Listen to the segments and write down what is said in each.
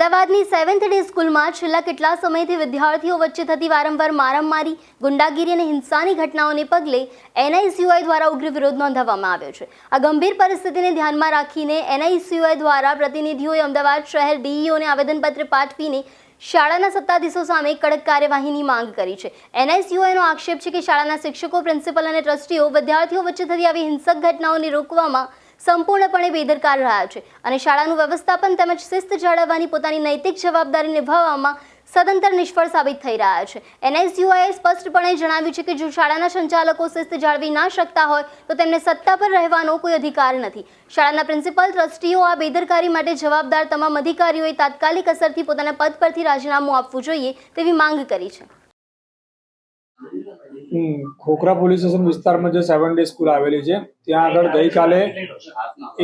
અમદાવાદની 7th day સ્કૂલમાં છેલ્લા કેટલા સમયથી વિદ્યાર્થીઓ વચ્ચે થતી વારંવાર મારામારી, ગુંડાગીરી અને હિંસાની ઘટનાઓને પગલે એનઆઈસીયુઆઈ દ્વારા ઉગ્ર વિરોધ નોંધાવવામાં આવ્યો છે। આ ગંભીર પરિસ્થિતિને ધ્યાનમાં રાખીને એનઆઈસીયુઆઈ દ્વારા પ્રતિનિધિઓએ અમદાવાદ શહેર ડીઈઓને આવેદનપત્ર પાઠવીને શાળાના સત્તાધીશો સામે કડક કાર્યવાહીની માંગ કરી છે। એનઆઈસીયુઆઈનો આક્ષેપ છે કે શાળાના શિક્ષકો, પ્રિન્સિપલ અને ટ્રસ્ટીઓ વિદ્યાર્થીઓ વચ્ચે થતી આવી હિંસક ઘટનાઓને રોકવામાં સંપૂર્ણપણે બેદરકાર રહ્યા છે અને શાળાનું વ્યવસ્થાપન તેમજ શિસ્ત જાળવવાની પોતાની નૈતિક જવાબદારી નિભાવવામાં સદંતર નિષ્ફળ સાબિત થઈ રહ્યા છે। એનઆઈસીયુઆઈએ સ્પષ્ટપણે જણાવ્યું છે કે જો શાળાના સંચાલકો શિસ્ત જાળવી ના શકતા હોય તો તેમને સત્તા પર રહેવાનો કોઈ અધિકાર નથી। શાળાના પ્રિન્સિપલ, ટ્રસ્ટીઓ આ બેદરકારી માટે જવાબદાર તમામ અધિકારીઓએ તાત્કાલિક અસરથી પોતાના પદ પરથી રાજીનામું આપવું જોઈએ તેવી માંગ કરી છે। खोखरा पोलीस स्टेशन विस्तार में जो 7 डे स्कूल आवेली है त्या आगळ गई काले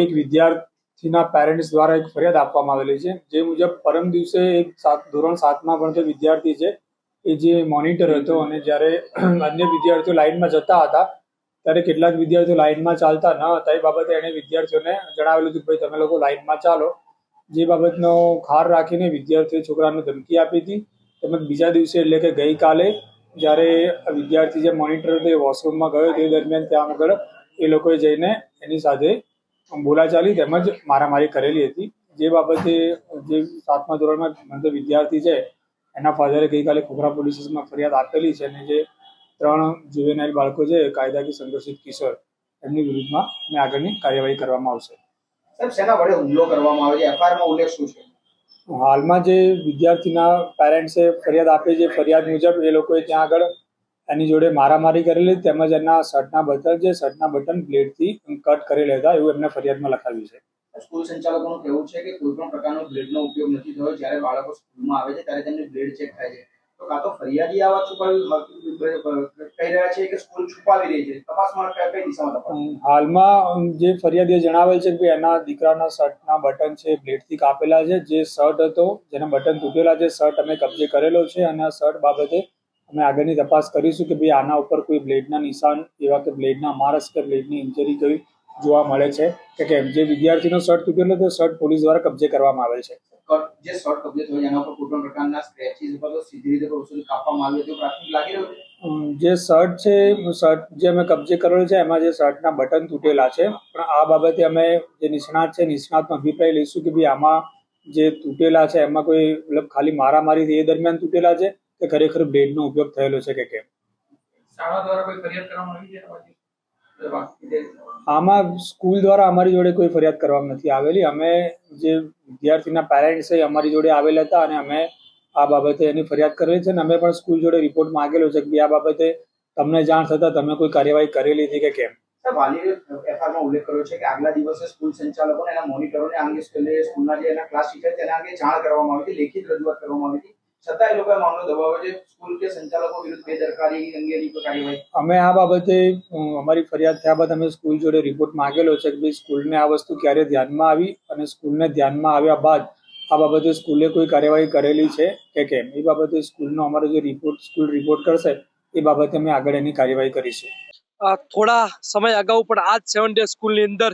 एक विद्यार्थीना पेरेंट्स द्वारा एक फरियाद आपवामां आवेली है। जे मुजब परम दिवसे एक धोरण 7 में भणतो विद्यार्थी है ए जे मॉनिटर हतो अने ज्यारे अन्य विद्यार्थीओ लाइन में जता हता त्यारे केटलाक विद्यार्थीओ लाइन में चालता न हता ए बाबते एणे विद्यार्थीओने जणावेलुं कि भाई तमे लोको लाइन में चालो। जे बाबतनो खार राखीने विद्यार्थीओ छोकराने धमकी आपी हती। તેમજ બીજા દિવસે એટલે કે ગઈકાલે જ્યારે વિદ્યાર્થી જે મોનિટર હતો એ વોશરૂમમાં ગયો તે દરમિયાન ત્યાં આગળ એ લોકોએ જઈને એની સાથે બોલાચાલી તેમજ મારામારી કરેલી હતી। જે બાબતે જે 7મા ધોરણમાં ભણતો વિદ્યાર્થી છે એના ફાધરે ગઈકાલે ખોખરા પોલીસ સ્ટેશનમાં ફરિયાદ આપેલી છે અને જે 3 જુવેનાઇલ બાળકો છે કાયદાકીય સંઘર્ષિત કિશોર એમની વિરુદ્ધમાં આગળની કાર્યવાહી કરવામાં આવશે। સાહેબ, શેના વડે હુમલો કરવામાં આવે છે? એફઆઈઆરમાં ઉલ્લેખ શું છે? હાલમાં જે વિદ્યાર્થીના પેરેન્ટ્સે ફરિયાદ આપી છે ફરિયાદ મુજબ એ લોકોએ ત્યાં આગળ એની જોડે મારામારી કરેલી તેમજ એના શર્ટના બટન બ્લેડથી કટ કરેલા હતા એવું એમને ફરિયાદમાં લખાવ્યું છે। સ્કૂલ સંચાલકોનું કહેવું છે કે કોઈ પણ પ્રકારનો બ્લેડનો ઉપયોગ નથી થયો। જ્યારે બાળકો સ્કૂલમાં આવે છે ત્યારે તેમને બ્લેડ ચેક થાય છે તો કાં તો ફરિયાદી આ વાત કહી રહ્યા છે કે સ્કૂલ છુપાવી રહી છે। તપાસમાં કઈ દિશામાં તપાસ? હાલમાં જે ફરિયાદીએ જણાવેલ છે કે એના દીકરાના શર્ટના બટન છે બ્લેડથી કાપેલા છે। જે શર્ટ હતો જેના બટન તૂટેલા છે શર્ટ અમે કબજે કરેલો છે અને આ શર્ટ બાબતે અમે આગળની તપાસ કરીશું કે ભાઈ આના ઉપર કોઈ બ્લેડના નિશાન એવા કે બ્લેડના મારસ કે બ્લેડની ઇન્જરી કોઈ જોવા મળે છે કે કેમ। જે વિદ્યાર્થીનો શર્ટ તૂટેલો તો શર્ટ પોલીસ દ્વારા કબજે કરવામાં આવેલ છે। જે શર્ટ કબજે થયો એના ઉપર કોઈ પણ પ્રકારના સ્ક્રેચીસ ઉપર તો સીધી રીતે વસ્તુ કાપવામાં આવી હતી પ્રાથમિક લાગી રહ્યું છે। જે શર્ટ છે શર્ટ જે અમે કબજે કરેલો છે એમાં જે શર્ટના બટન તૂટેલા છે પણ આ બાબતે અમે જે નિષ્ણાત છે નિષ્ણાતનો અભિપ્રાય લઈશું કે ભાઈ આમાં જે તૂટેલા છે એમાં કોઈ મતલબ ખાલી મારામારી એ દરમિયાન તૂટેલા છે કે ખરેખર બ્લેડનો ઉપયોગ થયેલો છે કે કેમ। શાળા દ્વારા કોઈ ફરિયાદ કરવામાં આવી છે? આમાં સ્કૂલ દ્વારા અમારી જોડે કોઈ ફરિયાદ કરવામાં નથી આવેલી। અમે જે વિદ્યાર્થીના પેરેન્ટ્સ છે અમારી જોડે આવેલા હતા અને અમે આ બાબતે એની ફરિયાદ કરેલી છે અને અમે પણ સ્કૂલ જોડે રિપોર્ટ માંગેલો છે કે આ બાબતે તમને જાણ થતા તમે કોઈ કાર્યવાહી કરેલી હતી કે કેમ। વાલીએ એફઆઈઆરમાં ઉલ્લેખ કર્યો છે કે આગલા દિવસે સ્કૂલ સંચાલકોને એના મોનિટરોને આ અંગે સ્કૂલના જે એના ક્લાસ ટીચર તેના અંગે જાણ કરવામાં આવી હતી, લેખિત રજૂઆત કરવામાં આવી હતી, છતાં એ લોકોએ મામલો દબાવ્યો છે। સ્કૂલ કે સંચાલકો વિરુદ્ધ બેદરકારી અંગેની કાર્યવાહી અમે આ બાબતે અમારી ફરિયાદ થયા બાદ અમે સ્કૂલ જોડે રિપોર્ટ માંગેલો છે કે ભાઈ સ્કૂલને આ વસ્તુ ક્યારે ધ્યાનમાં આવી અને સ્કૂલને ધ્યાનમાં આવ્યા બાદ આ બાબતે સ્કૂલે કોઈ કાર્યવાહી કરેલી છે કે કેમ। એ બાબતે સ્કૂલનો અમારો જે સ્કૂલ રિપોર્ટ કરશે એ બાબતે અમે આગળ એની કાર્યવાહી કરીશું। થોડા સમય અગાઉ પણ આ જ 7 ડે સ્કૂલની અંદર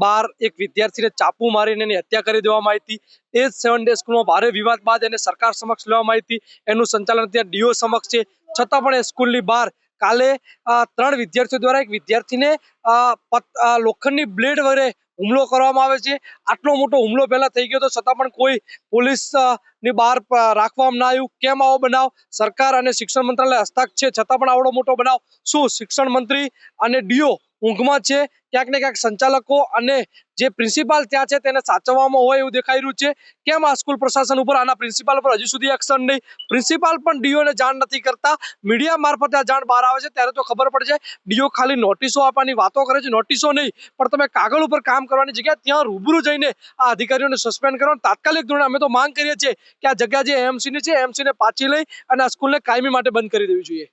બહાર એક વિદ્યાર્થીને ચાપુ મારીને એની હત્યા કરી દેવામાં આવી હતી। એ જ 7 ડે સ્કૂલમાં ભારે વિવાદ બાદ એને સરકાર સમક્ષ લેવામાં આવી હતી। એનું સંચાલન ત્યાં ડીઓ સમક્ષ છે, છતાં પણ એ સ્કૂલની બહાર કાલે 3 વિદ્યાર્થીઓ દ્વારા એક વિદ્યાર્થીને લોખંડની બ્લેડ વડે હુમલો કરવામાં આવે છે। આટલો મોટો હુમલો પહેલા થઈ ગયો તો છતાં પણ કોઈ પોલીસ ની બહાર રાખવામાં ના આવ્યું। કેમ આવો બનાવ? સરકાર અને શિક્ષણ મંત્રાલય હસ્તક છે છતાં પણ આવડો મોટો બનાવ? શું શિક્ષણ મંત્રી અને ડીઓ ઊંઘમાં છે? ક્યાંક ને ક્યાંક સંચાલકો અને જે પ્રિન્સિપાલ ત્યાં છે તેને સાચવવામાં હોય એવું દેખાઈ રહ્યું છે। કેમ આ સ્કૂલ પ્રશાસન ઉપર, આના પ્રિન્સિપાલ પર હજુ સુધી એક્શન નહીં? પ્રિન્સિપાલ પણ ડીઓને જાણ નથી કરતા। મીડિયા મારફતે આ જાણ બહાર આવે છે ત્યારે તો ખબર પડે છે ડીઓ ખાલી નોટિસો આપવાની વાતો કરે છે, નોટિસો નહીં પણ તમે કાગળ ઉપર કામ કરવાની જગ્યાએ ત્યાં રૂબરૂ જઈને આ અધિકારીઓને સસ્પેન્ડ કરવાનું તાત્કાલિક ધોરણે અમે તો માંગ કરીએ છીએ કે આ જગ્યા જે એએમસી ની છે એએમસી ને પાછી લઈ અને આ સ્કૂલને કાયમી માટે બંધ કરી દેવી જોઈએ।